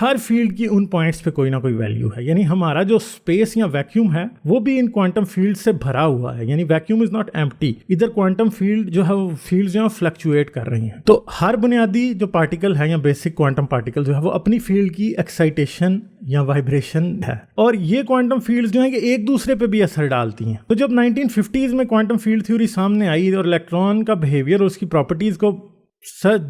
ہر field کی ان points پہ کوئی نہ کوئی ویلیو ہے. یعنی ہمارا جو اسپیس یا ویکیوم ہے وہ بھی ان کوانٹم فیلڈ سے بھرا ہوا ہے. یعنی ویکیوم از ناٹ ایمپٹی. ادھر کوانٹم فیلڈ جو ہے وہ فیلڈ جو ہے فلکچویٹ کر رہی ہیں. تو ہر بنیادی جو پارٹیکل ہے یا بیسک کوانٹم پارٹیکل جو ہے وہ اپنی فیلڈ کی ایکسائٹیشن یا وائبریشن ہے, اور یہ کوانٹم فیلڈز جو ہیں کہ ایک دوسرے پہ بھی اثر ڈالتی ہیں. تو جب 1950s میں کوانٹم فیلڈ تھیوری سامنے آئی اور الیکٹران کا بیہیویئر اور اس کی پراپرٹیز کو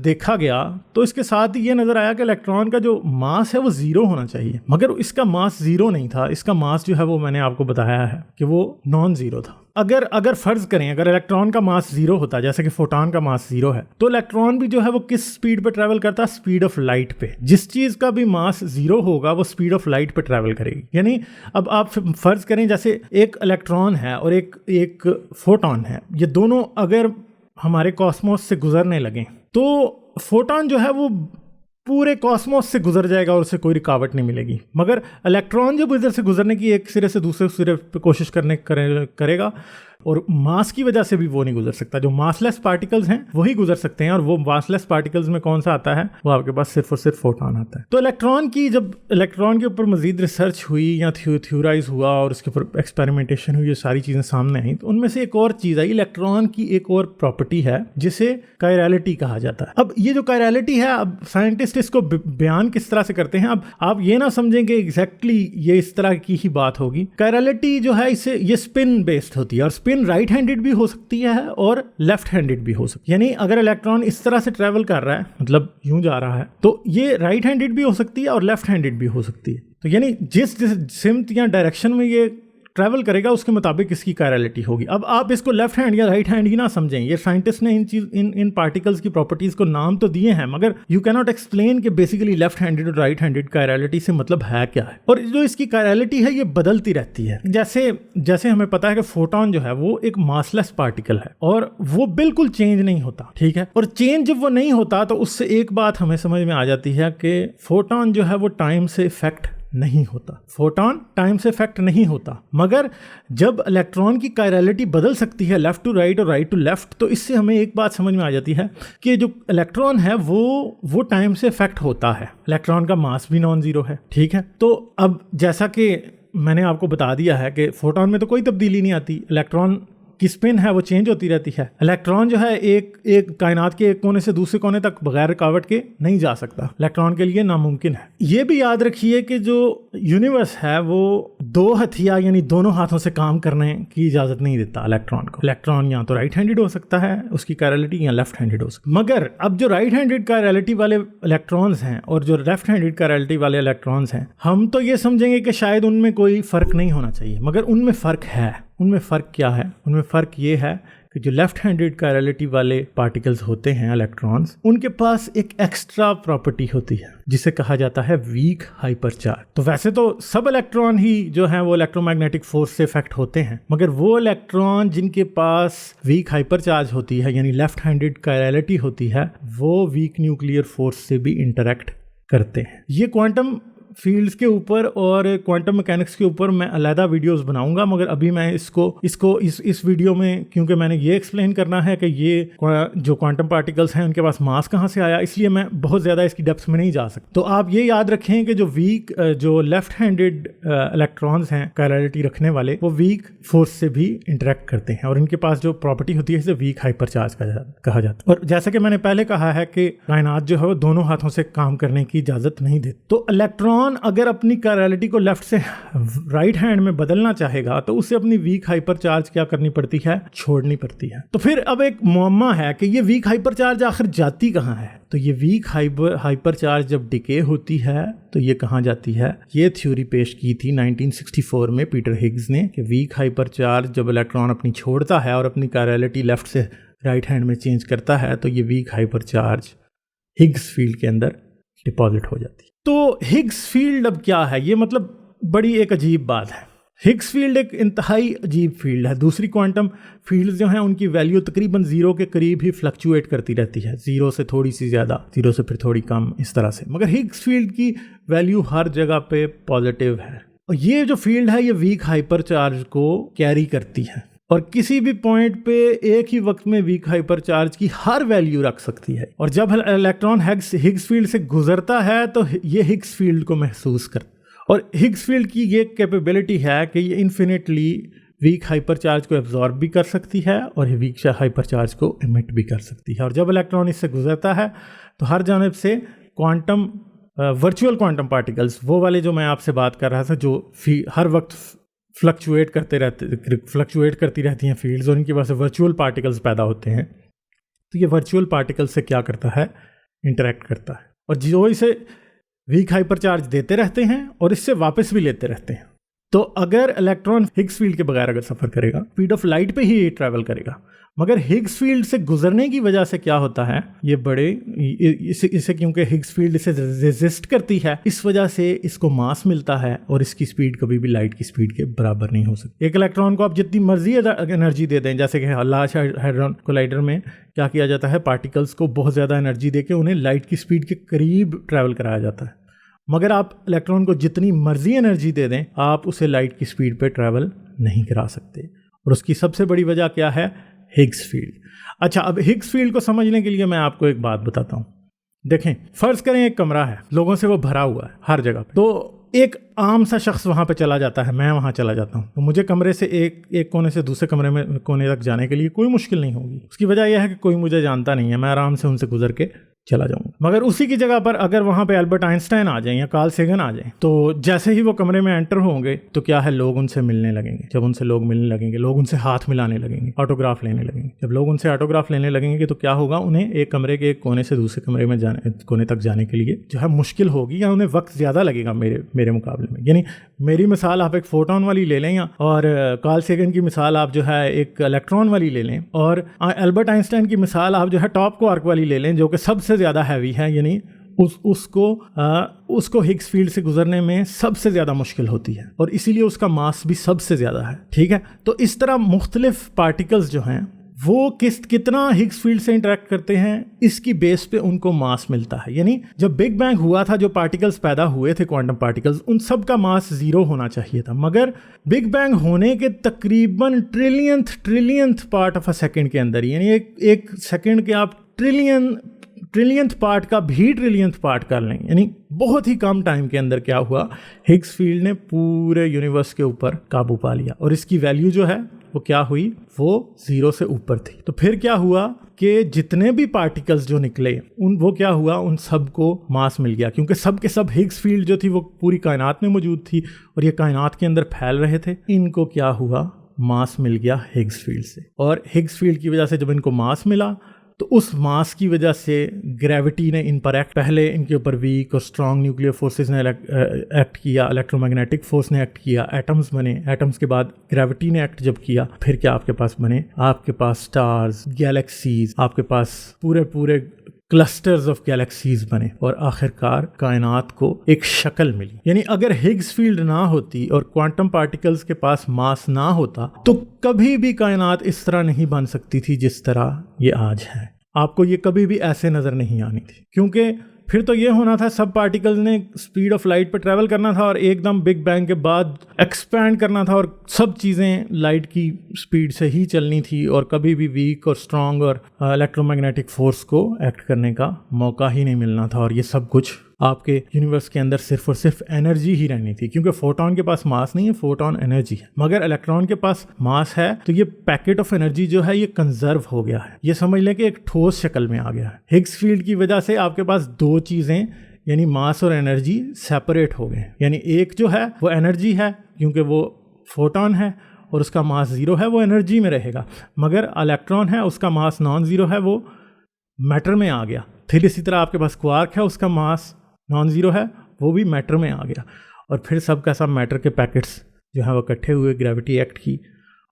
دیکھا گیا, تو اس کے ساتھ ہی یہ نظر آیا کہ الیکٹران کا جو ماس ہے وہ زیرو ہونا چاہیے, مگر اس کا ماس زیرو نہیں تھا. اس کا ماس جو ہے وہ میں نے آپ کو بتایا ہے کہ وہ نان زیرو تھا. اگر فرض کریں اگر الیکٹران کا ماس زیرو ہوتا جیسے کہ فوٹون کا ماس زیرو ہے, تو الیکٹران بھی جو ہے وہ کس سپیڈ پہ ٹریول کرتا ہے؟ سپیڈ آف لائٹ پہ. جس چیز کا بھی ماس زیرو ہوگا وہ سپیڈ آف لائٹ پہ ٹریول کرے گی. یعنی اب آپ فرض کریں جیسے ایک الیکٹران ہے اور ایک فوٹون ہے, یہ دونوں اگر ہمارے کاسموس سے گزرنے لگیں تو فوٹون جو ہے وہ پورے کاسموس سے گزر جائے گا اور اسے کوئی رکاوٹ نہیں ملے گی. مگر الیکٹران جب ادھر سے گزرنے کی ایک سرے سے دوسرے سرے پہ کوشش کرے گا, اور ماس کی وجہ سے بھی وہ نہیں گزر سکتا. جو ماس لیس پارٹیکلز ہیں وہی گزر سکتے ہیں, اور وہ ماس لیس پارٹیکلز میں کون سا آتا ہے؟ وہ آپ کے پاس صرف اور صرف فوٹون آتا ہے. تو جب الیکٹران کے اوپر مزید ریسرچ ہوئی یا تھیورائز ہوا اور اس کے اوپر ایکسپیریمنٹیشن ہوئی, یہ ساری چیزیں سامنے آئیں, تو ان میں سے ایک اور چیز آئی. الیکٹران کی ایک اور پراپرٹی ہے جسے کائرالٹی کہا جاتا ہے. اب یہ جو کائرالٹی ہے, اب سائنٹسٹ اس کو بیان کس طرح سے کرتے ہیں؟ اب آپ یہ نہ سمجھیں کہ ایگزیکٹلی یہ اس طرح کی ہی بات ہوگی. کائرالٹی جو ہے اسے یہ اسپن بیسڈ ہوتی ہے, اور اسپن رائٹ ہینڈڈ بھی ہو سکتی ہے اور لیفٹ ہینڈڈ بھی ہو سکتی ہے. یعنی اگر الیکٹران اس طرح سے ٹریول کر رہا ہے, مطلب یوں جا رہا ہے, تو یہ رائٹ ہینڈڈ بھی ہو سکتی ہے اور لیفٹ ہینڈڈ بھی ہو سکتی ہے. تو یعنی جس سمت یا ڈائریکشن میں یہ ٹریول کرے گا اس کے مطابق اس کی کائرالٹی ہوگی. اب آپ اس کو لیفٹ ہینڈ یا رائٹ ہینڈ ہی نہ سمجھیں. یہ سائنٹسٹ نے ان پارٹیکلز کی پراپرٹیز کو نام تو دیے ہیں, مگر یو کی ناٹ ایکسپلین کہ بیسیکلی لیفٹ ہینڈڈ اور رائٹ ہینڈڈ کائرالٹی سے مطلب ہے کیا ہے. اور جو اس کی کائرالٹی ہے یہ بدلتی رہتی ہے. جیسے ہمیں پتا ہے کہ فوٹون جو ہے وہ ایک ماس لیس پارٹیکل ہے اور وہ بالکل چینج نہیں ہوتا, ٹھیک ہے. اور چینج جب وہ نہیں ہوتا تو اس سے ایک بات ہمیں سمجھ میں آ جاتی ہے کہ فوٹون جو ہے وہ ٹائم سے افیکٹ نہیں ہوتا. فوٹون ٹائم سے افیکٹ نہیں ہوتا, مگر جب الیکٹران کی کائرالٹی بدل سکتی ہے لیفٹ ٹو رائٹ اور رائٹ ٹو لیفٹ, تو اس سے ہمیں ایک بات سمجھ میں آ جاتی ہے کہ جو الیکٹران ہے وہ ٹائم سے افیکٹ ہوتا ہے. الیکٹران کا ماس بھی نان زیرو ہے, ٹھیک ہے. تو اب جیسا کہ میں نے آپ کو بتا دیا ہے کہ فوٹون میں تو کوئی تبدیلی نہیں آتی, الیکٹران کی اسپن ہے وہ چینج ہوتی رہتی ہے. الیکٹران جو ہے ایک کائنات کے ایک کونے سے دوسرے کونے تک بغیر رکاوٹ کے نہیں جا سکتا, الیکٹران کے لیے ناممکن ہے. یہ بھی یاد رکھیے کہ جو یونیورس ہے وہ دو ہتھیا یعنی دونوں ہاتھوں سے کام کرنے کی اجازت نہیں دیتا الیکٹران کو. الیکٹران یا تو رائٹ ہینڈڈ ہو سکتا ہے اس کی کائرالٹی, یا لیفٹ ہینڈڈ ہو سکتا ہے. مگر اب جو رائٹ ہینڈڈ کائرالٹی والے الیکٹرانز ہیں اور جو لیفٹ ہینڈڈ کائرالٹی والے الیکٹرانز ہیں, ہم تو یہ سمجھیں گے کہ شاید ان میں کوئی فرق نہیں ہونا چاہیے, مگر ان میں فرق ہے. ان میں فرق کیا ہے؟ ان میں فرق یہ ہے کہ جو لیفٹ ہینڈڈ کائرالٹی والے پارٹیکلز ہوتے ہیں الیکٹرانز, ان کے پاس ایک ایکسٹرا پراپرٹی ہوتی ہے جسے کہا جاتا ہے ویک ہائپر چارج. تو ویسے تو سب الیکٹران ہی جو ہیں وہ الیکٹرو میگنیٹک فورس سے افیکٹ ہوتے ہیں, مگر وہ الیکٹران جن کے پاس ویک ہائپر چارج ہوتی ہے یعنی لیفٹ ہینڈڈ کائرالٹی ہوتی ہے, وہ ویک نیوکلیئر فورس سے بھی انٹریکٹ کرتے ہیں. یہ کوانٹم فیلڈز کے اوپر اور کوانٹم میکینکس کے اوپر میں علیحدہ ویڈیوز بناؤں گا, مگر ابھی میں اس ویڈیو میں کیونکہ میں نے یہ ایکسپلین کرنا ہے کہ یہ جو کوانٹم پارٹیکلز ہیں ان کے پاس ماس کہاں سے آیا, اس لیے میں بہت زیادہ اس کی ڈیپتھ میں نہیں جا سکتا. تو آپ یہ یاد رکھیں کہ جو لیفٹ ہینڈڈ الیکٹرانز ہیں کائرالٹی رکھنے والے, وہ ویک فورس سے بھی انٹریکٹ کرتے ہیں, اور ان کے پاس جو پراپرٹی ہوتی ہے اسے ویک ہائپر چارج کہا جاتا ہے. اور جیسا کہ میں نے پہلے کہا ہے کہ کائنات جو ہے وہ دونوں ہاتھوں سے کام کرنے کی اجازت نہیں دیتی. تو الیکٹران اگر اپنی کائرالٹی کو لیفٹ سے رائٹ ہینڈ میں بدلنا چاہے گا تو اسے اپنی ویک ہائپر چارج کیا کرنی پڑتی ہے؟ چھوڑنی پڑتی ہے. تو پھر اب ایک معمہ ہے کہ یہ ویک ہائپر چارج آخر جاتی کہاں ہے؟ تو یہ ویک ہائپر چارج جب ڈکے ہوتی ہے تو یہ کہاں جاتی ہے؟ یہ تھیوری پیش کی تھی 1964 میں پیٹر ہگز نے کہ ویک ہائپر چارج جب الیکٹران اپنی چھوڑتا ہے اور اپنی کائرالٹی لیفٹ سے رائٹ ہینڈ میں چینج کرتا ہے تو یہ weak hypercharge Higgs field کے اندر ڈپازٹ ہو جاتی ہے. تو ہگز فیلڈ اب کیا ہے؟ یہ مطلب بڑی ایک عجیب بات ہے. ہگز فیلڈ ایک انتہائی عجیب فیلڈ ہے. دوسری کوانٹم فیلڈز جو ہیں ان کی ویلیو تقریباً زیرو کے قریب ہی فلکچویٹ کرتی رہتی ہے, زیرو سے تھوڑی سی زیادہ, زیرو سے پھر تھوڑی کم, اس طرح سے. مگر ہگز فیلڈ کی ویلیو ہر جگہ پہ پازیٹیو ہے, اور یہ جو فیلڈ ہے یہ ویک ہائپر چارج کو کیری کرتی ہے. اور کسی بھی پوائنٹ پہ ایک ہی وقت میں ویک ہائپر چارج کی ہر ویلیو رکھ سکتی ہے. اور جب الیکٹران ہگس فیلڈ سے گزرتا ہے تو یہ ہگس فیلڈ کو محسوس کرتا ہے. اور ہگس فیلڈ کی یہ کیپیبلٹی ہے کہ یہ انفینٹلی ویک ہائپر چارج کو ایبزارب بھی کر سکتی ہے اور ویک ہائپر چارج کو ایمٹ بھی کر سکتی ہے. اور جب الیکٹران اس سے گزرتا ہے تو ہر جانب سے کوانٹم ورچوئل کوانٹم پارٹیکلز، وہ والے جو میں آپ سے بات کر رہا تھا، جو ہر وقت فلکچویٹ کرتی رہتی ہیں فیلڈز، اور ان کی وجہ سے ورچوئل پارٹیکلز پیدا ہوتے ہیں. تو یہ ورچوئل پارٹیکل سے کیا کرتا ہے؟ انٹریکٹ کرتا ہے، اور جو اسے ویک ہائپر چارج دیتے رہتے ہیں اور اس سے واپس بھی لیتے رہتے ہیں. تو اگر الیکٹران ہگس فیلڈ کے بغیر اگر سفر کرے گا، اسپیڈ آف لائٹ پہ ہی ٹریول کرے گا، مگر ہگس فیلڈ سے گزرنے کی وجہ سے کیا ہوتا ہے، یہ اسے کیونکہ ہگس فیلڈ اسے ریزسٹ کرتی ہے، اس وجہ سے اس کو ماس ملتا ہے اور اس کی اسپیڈ کبھی بھی لائٹ کی اسپیڈ کے برابر نہیں ہو سکتی. ایک الیکٹران کو آپ جتنی مرضی انرجی دے دیں، جیسے کہ لارج ہیڈرون کولائڈر میں کیا کیا جاتا ہے، پارٹیکلز کو بہت زیادہ انرجی دے کے انہیں لائٹ کی اسپیڈ کے قریب ٹریول کرایا جاتا ہے، مگر آپ الیکٹران کو جتنی مرضی انرجی دے دیں آپ اسے لائٹ کی اسپیڈ پہ ٹریول نہیں کرا سکتے. اور اس کی سب سے بڑی وجہ کیا ہے؟ ہگس فیلڈ. اچھا، اب ہگس فیلڈ کو سمجھنے کے لیے میں آپ کو ایک بات بتاتا ہوں. دیکھیں، فرض کریں ایک کمرہ ہے، لوگوں سے وہ بھرا ہوا ہے ہر جگہ پہ. تو ایک عام سا شخص وہاں پہ چلا جاتا ہے، میں وہاں چلا جاتا ہوں، تو مجھے کمرے سے ایک کونے سے دوسرے کونے تک جانے کے لیے کوئی مشکل نہیں ہوگی. اس کی وجہ یہ ہے کہ کوئی مجھے جانتا نہیں ہے، میں آرام سے ان سے گزر کے چلا جاؤں گا. مگر اسی کی جگہ پر اگر وہاں پہ البرٹ آئنسٹائن آ جائیں یا کارل سیگن آ جائیں، تو جیسے ہی وہ کمرے میں انٹر ہوں گے تو کیا ہے، لوگ ان سے ملنے لگیں گے. جب ان سے لوگ ملنے لگیں گے، لوگ ان سے ہاتھ ملانے لگیں گے، آٹوگراف لینے لگیں گے. جب لوگ ان سے آٹوگراف لینے لگیں گے تو کیا ہوگا، انہیں ایک کمرے کے ایک کونے سے دوسرے کمرے میں کونے تک جانے کے لیے جو ہے مشکل ہوگی، یا انہیں وقت زیادہ لگے گا میرے مقابلے میں. یعنی میری مثال آپ ایک فوٹون والی لے لیں، اور کارل سیگن کی مثال آپ جو ہے ایک الیکٹران والی لے لیں، اور البرٹ آئنسٹائن کی مثال آپ جو ہے ٹاپ کوارک والی لے لیں، جو کہ سب سے زیادہ ہیوی ہے. یعنی اس کو ہگس فیلڈ سے گزرنے میں سب سے زیادہ مشکل ہوتی ہے، اور اسی لیے اس کا ماس بھی سب سے زیادہ ہے. ٹھیک ہے، تو اس طرح مختلف پارٹیکلز جو ہیں وہ کتنا ہگس فیلڈ سے انٹریکٹ کرتے ہیں، اس کی بیس پہ ان کو ماس ملتا ہے. یعنی جب بگ بینگ ہوا تھا، جو پارٹیکلز پیدا ہوئے تھے کوانٹم پارٹیکلز، ان سب کا ماس 0 ہونا چاہیے تھا، مگر بگ بینگ ہونے کے تقریباً ٹریلینتھ پارٹ آف اے سیکنڈ کے اندر، یعنی ایک سیکنڈ کے آپ ٹریلینتھ پارٹ کا بھی ٹریلینتھ پارٹ کر لیں، یعنی بہت ہی کم ٹائم کے اندر کیا ہوا، ہگس فیلڈ نے پورے یونیورس کے اوپر قابو پا لیا، اور اس کی ویلیو جو ہے وہ کیا ہوئی، وہ 0 سے اوپر تھی. تو پھر کیا ہوا کہ جتنے بھی پارٹیکلز جو نکلے وہ کیا ہوا، ان سب کو ماس مل گیا، کیونکہ سب کے سب ہگس فیلڈ جو تھی وہ پوری کائنات میں موجود تھی اور یہ کائنات کے اندر پھیل رہے تھے. ان کو کیا ہوا، ماس مل گیا ہگس فیلڈ سے. اور ہگس فیلڈ کی وجہ سے جب ان کو ماس ملا تو اس ماس کی وجہ سے گریوٹی نے ان پر پہلے ان کے اوپر ویک اور اسٹرانگ نیوکلیئر فورسز نے ایکٹ کیا، الیکٹرو میگنیٹک فورس نے ایکٹ کیا، ایٹمز بنے، ایٹمز کے بعد گریوٹی نے ایکٹ جب کیا، پھر کیا آپ کے پاس بنے، آپ کے پاس سٹارز، گیلیکسیز، آپ کے پاس پورے کلسٹرز آف گیلیکسیز بنے، اور آخرکار کائنات کو ایک شکل ملی. یعنی اگر ہگس فیلڈ نہ ہوتی اور کوانٹم پارٹیکلز کے پاس ماس نہ ہوتا تو کبھی بھی کائنات اس طرح نہیں بن سکتی تھی جس طرح یہ آج ہے. آپ کو یہ کبھی بھی ایسے نظر نہیں آنی تھی، کیونکہ پھر تو یہ ہونا تھا، سب پارٹیکلز نے اسپیڈ آف لائٹ پہ ٹریول کرنا تھا اور ایک دم بگ بینگ کے بعد ایکسپینڈ کرنا تھا، اور سب چیزیں لائٹ کی اسپیڈ سے ہی چلنی تھی، اور کبھی بھی ویک اور اسٹرانگ اور الیکٹرو میگنیٹک فورس کو ایکٹ کرنے کا موقع ہی نہیں ملنا تھا. اور یہ سب کچھ آپ کے یونیورس کے اندر صرف اور صرف انرجی ہی رہنی تھی، کیونکہ فوٹون کے پاس ماس نہیں ہے، فوٹون انرجی ہے. مگر الیکٹران کے پاس ماس ہے تو یہ پیکٹ آف انرجی جو ہے یہ کنزرو ہو گیا ہے، یہ سمجھ لیں کہ ایک ٹھوس شکل میں آ گیا ہے. ہگس فیلڈ کی وجہ سے آپ کے پاس 2 چیزیں یعنی ماس اور انرجی سیپریٹ ہو گئے. یعنی ایک جو ہے وہ انرجی ہے کیونکہ وہ فوٹون ہے اور اس کا ماس 0 ہے، وہ انرجی میں رہے گا، مگر الیکٹران ہے اس کا ماس نان 0 ہے، وہ میٹر میں آ گیا. پھر اسی طرح آپ کے پاس کوارک ہے، اس کا ماس نان 0 ہے، وہ بھی میٹر میں آ گیا. اور پھر سب کا سب میٹر کے پیکٹس جو ہیں وہ اکٹھے ہوئے، گریوٹی ایکٹ کی،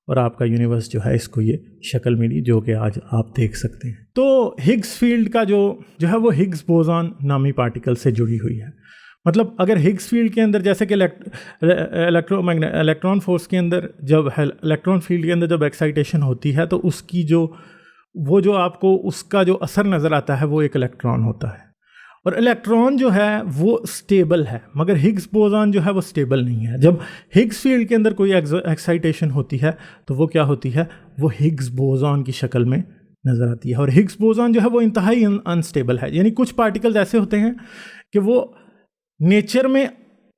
اور آپ کا یونیورس جو ہے اس کو یہ شکل ملی جو کہ آج آپ دیکھ سکتے ہیں. تو ہگس فیلڈ کا جو ہے وہ ہگس بوزان نامی پارٹیکل سے جڑی ہوئی ہے. مطلب اگر ہگس فیلڈ کے اندر جیسے کہ الیکٹران فورس کے اندر جب الیکٹران فیلڈ کے اندر جب ایکسائٹیشن ہوتی ہے تو اس کی جو آپ کو اس کا جو اثر نظر آتا ہے وہ ایک الیکٹران ہوتا ہے. اور الیکٹران جو ہے وہ اسٹیبل ہے، مگر ہگس بوزان جو ہے وہ اسٹیبل نہیں ہے. جب ہگس فیلڈ کے اندر کوئی ایکسائٹیشن ہوتی ہے تو وہ کیا ہوتی ہے، وہ ہگس بوزان کی شکل میں نظر آتی ہے. اور ہگس بوزان جو ہے وہ انتہائی انسٹیبل ہے، یعنی کچھ پارٹیکلز ایسے ہوتے ہیں کہ وہ نیچر میں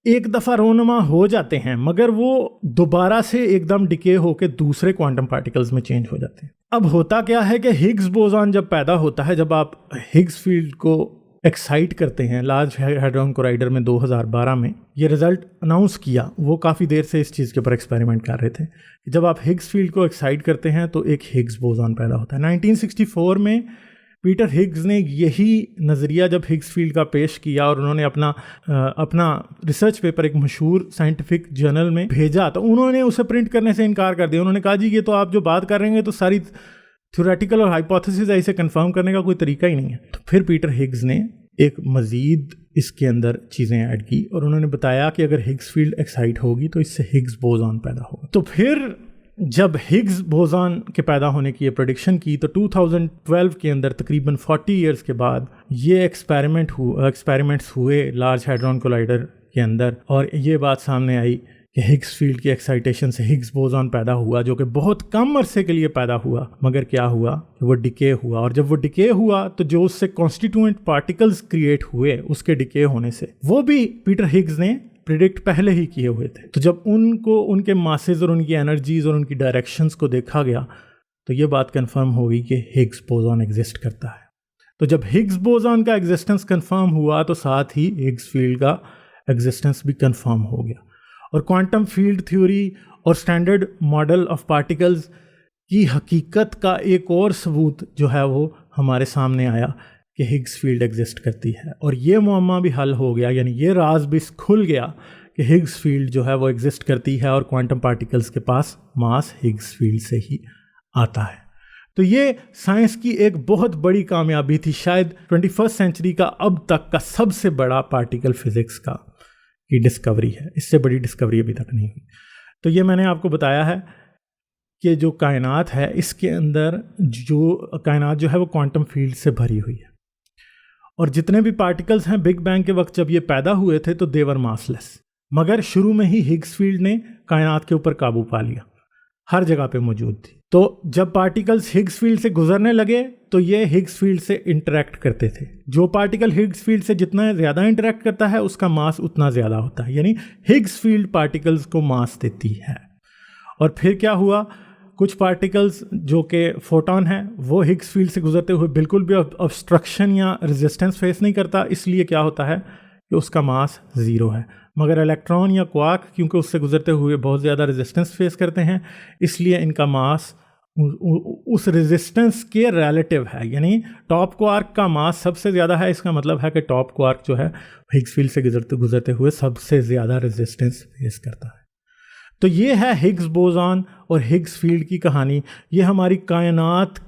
ایک دفعہ رونما ہو جاتے ہیں مگر وہ دوبارہ سے ایک دم ڈکے ہو کے دوسرے کوانٹم پارٹیکلز میں چینج ہو جاتے ہیں. اب ہوتا کیا ہے کہ ہگس بوزان جب پیدا ہوتا ہے، جب آپ ہگس فیلڈ کو ایکسائٹ کرتے ہیں لارج ہیڈرون کولائڈر میں 2012 میں، یہ رزلٹ اناؤنس کیا. وہ کافی دیر سے اس چیز کے اوپر ایکسپیریمنٹ کر رہے تھے کہ جب آپ ہگس فیلڈ کو ایکسائٹ کرتے ہیں تو ایک ہگس بوزان پیدا ہوتا ہے. 1964 میں پیٹر ہگز نے یہی نظریہ جب ہگس فیلڈ کا پیش کیا اور انہوں نے اپنا ریسرچ پیپر ایک مشہور سائنٹیفک جرنل میں بھیجا تو انہوں نے اسے پرنٹ کرنے سے انکار کر دیا. انہوں نے کہا جی یہ تو آپ جو بات کر رہے ہیں تو ساری تھیوریٹیکل اور ہائپوتھیسز ہے، اسے کنفرم کرنے کا کوئی طریقہ ہی نہیں ہے. تو پھر پیٹر ہگز نے ایک مزید اس کے اندر چیزیں ایڈ کی اور انہوں نے بتایا کہ اگر ہگس فیلڈ ایکسائٹ ہوگی تو اس سے ہگس بوزان پیدا ہوگا. تو پھر جب ہگس بوزان کے پیدا ہونے کی یہ پریڈکشن کی تو 2012 کے اندر تقریباً 40 ایئرس کے بعد یہ ایکسپیریمنٹس ہوئے لارج ہیڈرون کولائڈر کے اندر، اور یہ بات سامنے آئی کہ ہگس فیلڈ کی ایکسائٹیشن سے ہگس بوزان پیدا ہوا، جو کہ بہت کم عرصے کے لیے پیدا ہوا، مگر کیا ہوا کہ وہ ڈکے ہوا. اور جب وہ ڈکے ہوا تو جو اس سے کانسٹیٹیوئنٹ پارٹیکلز کریٹ ہوئے اس کے ڈکے ہونے سے، وہ بھی پیٹر ہگز نے پریڈکٹ پہلے ہی کیے ہوئے تھے. تو جب ان کو ان کے ماسز اور ان کی انرجیز اور ان کی ڈائریکشنز کو دیکھا گیا تو یہ بات کنفرم ہو گئی کہ ہگس بوزان ایگزسٹ کرتا ہے. تو جب ہگس بوزان کا ایگزسٹنس کنفرم ہوا تو ساتھ ہی ہگس فیلڈ کا ایگزسٹنس بھی کنفرم ہو گیا. اور کوانٹم فیلڈ تھیوری اور اسٹینڈرڈ ماڈل آف پارٹیکلز کی حقیقت کا ایک اور ثبوت جو ہے وہ ہمارے سامنے آیا کہ ہگس فیلڈ ایگزسٹ کرتی ہے. اور یہ معمہ بھی حل ہو گیا، یعنی یہ راز بھی کھل گیا کہ ہگس فیلڈ جو ہے وہ ایگزسٹ کرتی ہے اور کوانٹم پارٹیکلز کے پاس ماس ہگس فیلڈ سے ہی آتا ہے. تو یہ سائنس کی ایک بہت بڑی کامیابی تھی، شاید 21 سینچری کا اب تک کا سب سے بڑا پارٹیکل فزکس کی ڈسکوری ہے. اس سے بڑی ڈسکوری ابھی تک نہیں ہوئی. تو یہ میں نے آپ کو بتایا ہے کہ جو کائنات ہے اس کے اندر جو کائنات جو ہے وہ کوانٹم فیلڈ سے بھری ہوئی ہے، اور جتنے بھی پارٹیکلز ہیں بگ بینگ کے وقت جب یہ پیدا ہوئے تھے تو دیور ماس لیس، مگر شروع میں ہی ہگس فیلڈ نے کائنات کے اوپر قابو پا لیا، ہر جگہ پہ موجود تھی. تو جب پارٹیکلز ہگس فیلڈ سے گزرنے لگے تو یہ ہگس فیلڈ سے انٹریکٹ کرتے تھے. جو پارٹیکل ہگس فیلڈ سے جتنا زیادہ انٹریکٹ کرتا ہے اس کا ماس اتنا زیادہ ہوتا ہے، یعنی ہگس فیلڈ پارٹیکلز کو ماس دیتی ہے. اور پھر کیا ہوا، کچھ پارٹیکلز جو کہ فوٹون ہیں وہ ہگس فیلڈ سے گزرتے ہوئے بالکل بھی obstruction یا ریزسٹنس فیس نہیں کرتا، اس لیے کیا ہوتا ہے کہ اس کا ماس 0 ہے. مگر الیکٹران یا کوارک کیونکہ اس سے گزرتے ہوئے بہت زیادہ ریزسٹنس فیس کرتے ہیں، اس لیے ان کا ماس اس ریزسٹنس کے ریلیٹیو ہے، یعنی ٹاپ کوارک کا ماس سب سے زیادہ ہے. اس کا مطلب ہے کہ ٹاپ کوارک جو ہے ہگس فیلڈ سے گزرتے ہوئے سب سے زیادہ ریزسٹنس فیس کرتا ہے. تو یہ ہے ہگس بوزان اور ہگس فیلڈ کی کہانی. یہ ہماری کائنات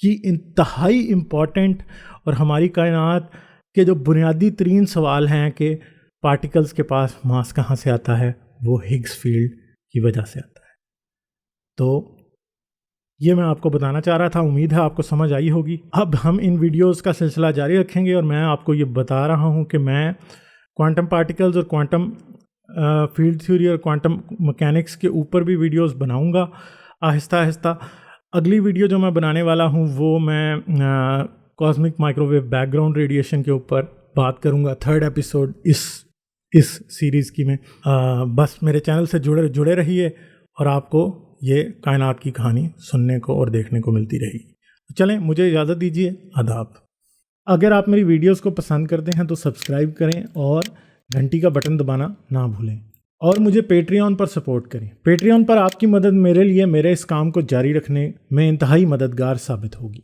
کی انتہائی امپورٹنٹ اور ہماری کائنات کے جو بنیادی ترین سوال ہیں کہ پارٹیکلز کے پاس ماس کہاں سے آتا ہے، وہ ہگس فیلڈ کی وجہ سے آتا ہے. تو یہ میں آپ کو بتانا چاہ رہا تھا، امید ہے آپ کو سمجھ آئی ہوگی. اب ہم ان ویڈیوز کا سلسلہ جاری رکھیں گے اور میں آپ کو یہ بتا رہا ہوں کہ میں کوانٹم پارٹیکلز اور کوانٹم فیلڈ تھیوری اور کوانٹم مکینکس کے اوپر بھی ویڈیوز بناؤں گا آہستہ آہستہ. اگلی ویڈیو جو میں بنانے والا ہوں وہ میں cosmic microwave background radiation کے اوپر بات کروں گا، 3rd ایپیسوڈ اس سیریز کی میں. بس میرے چینل سے جڑے رہیے اور آپ کو یہ کائنات کی کہانی سننے کو اور دیکھنے کو ملتی رہے گی. چلیں مجھے اجازت دیجیے، آداب. اگر آپ میری ویڈیوز کو پسند کرتے ہیں تو سبسکرائب کریں اور گھنٹی کا بٹن دبانا نہ بھولیں، اور مجھے پیٹریون پر سپورٹ کریں. پیٹریون پر آپ کی مدد میرے لیے میرے اس کام کو جاری رکھنے میں انتہائی مددگار ثابت ہوگی.